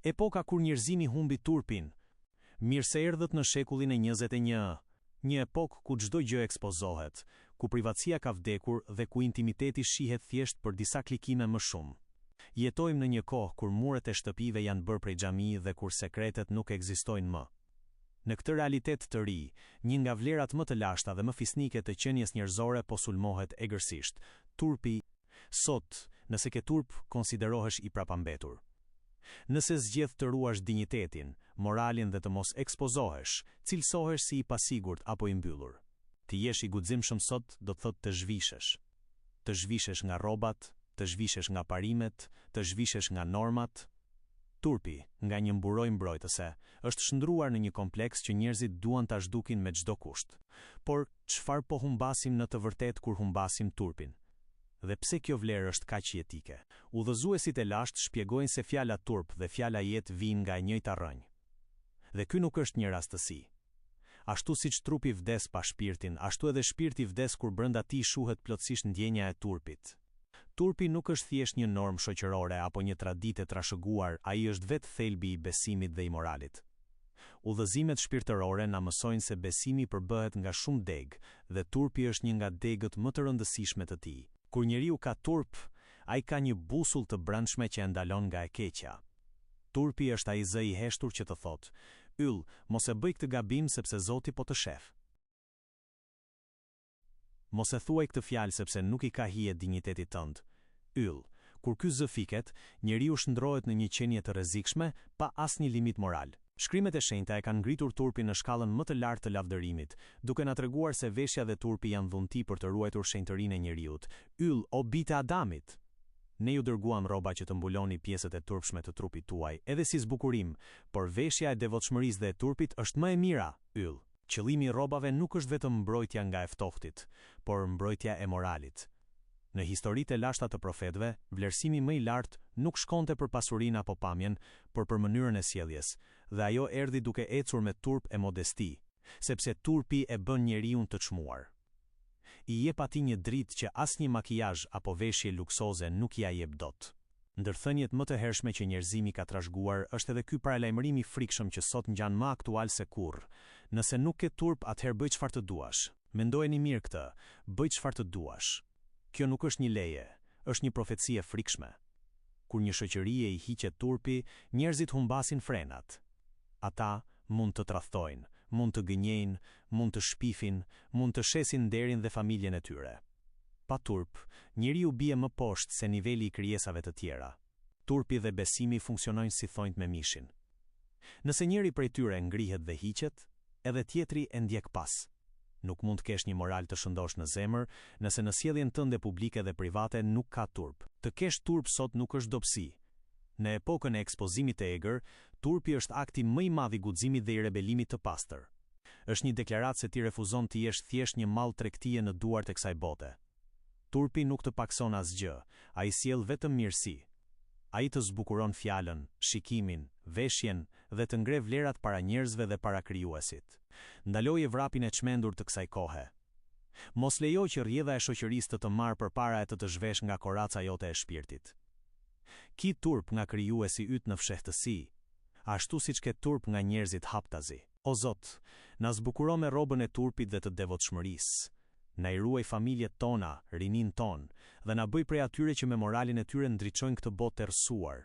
Epoka kur njerëzimi humbi turpin. Mirë se erdhët në shekullin e 21. Një epokë ku çdo gjë ekspozohet, ku privatësia ka vdekur dhe ku intimiteti shihet thjesht për disa klikime më shumë. Jetojmë në një kohë kur muret e shtëpive janë bërë prej xhami dhe kur sekretet nuk ekzistojnë më. Në këtë realitet të ri, një nga vlerat më të lashta dhe më fisnike të qenies njerëzore po sulmohet egërsisht: turpi. Sot, nëse ke turp, konsiderohesh i prapambetur. Nëse zgjedh të ruash dinjitetin, moralin dhe të mos ekspozohesh, cilësohesh si i pasigurt apo i mbyllur. Ti jesh i guximshëm sot do të thotë të zhvishesh. Të zhvishesh nga rrobat, të zhvishesh nga parimet, të zhvishesh nga normat. Turpi, nga një mburoj mbrojtëse, është shndruar në një kompleks që njerëzit duan ta zhdukin me çdo kusht. Por çfarë po humbasim në të vërtetë kur humbasim turpin? Dhe pse kjo vlerë është kaq jetike? Udhëzuesit e lashtë shpjegojnë se fjala turp dhe fjala jetë vijnë nga e njëjta rrënjë. Dhe ky nuk është një rastësi. Ashtu siç trupi vdes pa shpirtin, ashtu edhe shpirti vdes kur brenda tij shuhet plotësisht ndjenja e turpit. Turpi nuk është thjesht një normë shoqërore apo një traditë e trashëguar, ai është vetë thelbi i besimit dhe i moralit. Udhëzimet shpirtërore na mësojnë se besimi përbëhet nga shumë degë dhe turpi është një nga degët më të rëndësishme të tij. Kur njeriu ka turp, ai ka një busull të brendshme që e ndalon nga e keqja. Turpi është ai zë i heshtur që të thotë: "Yll, mos e bëj këtë gabim sepse Zoti po të shef." Mos e thuaj këtë fjalë sepse nuk i ka hije dinjitetit tënd. Yll, kur ky zë fiket, njeriu shndrohet në një qenie të rrezikshme pa asnjë limit moral. Shkrimet e shenjta e kanë ngritur turpin në shkallën më të lartë të lavdërimit, duke na treguar se veshja dhe turpi janë dhunti për të ruajtur shenjtërinë e njeriut. Yll, o bitë Adamit! Ne ju dërguam rroba që të mbuloni pjesët e turpshme të trupit tuaj, edhe si zbukurim, por veshja e devotshmërisë dhe e turpit është më e mira. Yll, qëllimi i rrobave nuk është vetëm mbrojtja nga e ftohtit, por mbrojtja e moralit. Në historitë e lashta të profetëve, vlerësimi më i lartë nuk shkonte për pasurinë apo pamjen, por për mënyrën e sjelljes, dhe ajo erdhi duke ecur me turp e modesti, sepse turpi e bën njeriun të çmuar. I jep atij një dritë që asnjë makijazh apo veshje luksoze nuk ia jep dot. Ndërthënjet më të hershme që njerëzimi ka trashëguar është edhe ky paralajmërim i frikshëm që sot ngjan më aktual se kurrë. Nëse nuk ke turp, atëherë bëj çfarë të duash. Mendojeni mirë këtë, bëj çfarë të duash. Kjo nuk është një leje, është një profeci e frikshme. Kur një shoqëri i hiqet turpi, njerëzit humbasin frenat. Ata mund të tradhtojnë, mund të gënjejnë, mund të shpifin, mund të shesin nderin dhe familjen e tyre. Pa turp, njeriu bie më poshtë se niveli i krijesave të tjera. Turpi dhe besimi funksionojnë si thonjt me mishin. Nëse njëri prej tyre ngrihet dhe hiqet, edhe tjetri e ndjek pas. Nuk mund të kesh një moral të shëndosh në zemër, nëse në sjelljen tënde publike dhe private nuk ka turp. Të kesh turp sot nuk është dobësi. Në epokën e ekspozimit të egër, turpi është akti më i madh i guximit dhe i rebelimit të pastër. Është një deklaratë se ti refuzon të jesh thjesht një mall tregtie në duart e kësaj bote. Turpi nuk të pakson asgjë, ai sjell vetëm mirësi. Ai të zbukuron fjalën, shikimin, veshjen dhe të ngre vlerat para njerëzve dhe para krijuesit. Ndaloje vrapin e çmendur të kësaj kohe. Mos lejo që rrjedha e shoqërisë të marrë përpara e të zhvesh nga koraca jote e shpirtit. Ki turp nga krijuesi yt në fshehtësi, ashtu siç ke turp nga njerëzit haptazi. O Zot, na zbukuro me rrobën e turpit dhe të devotshmërisë. Na i ruaj familjet tona, rinin ton, dhe na bëj prej atyre që me moralin e tyre ndriçojnë këtë botë të rrësuar.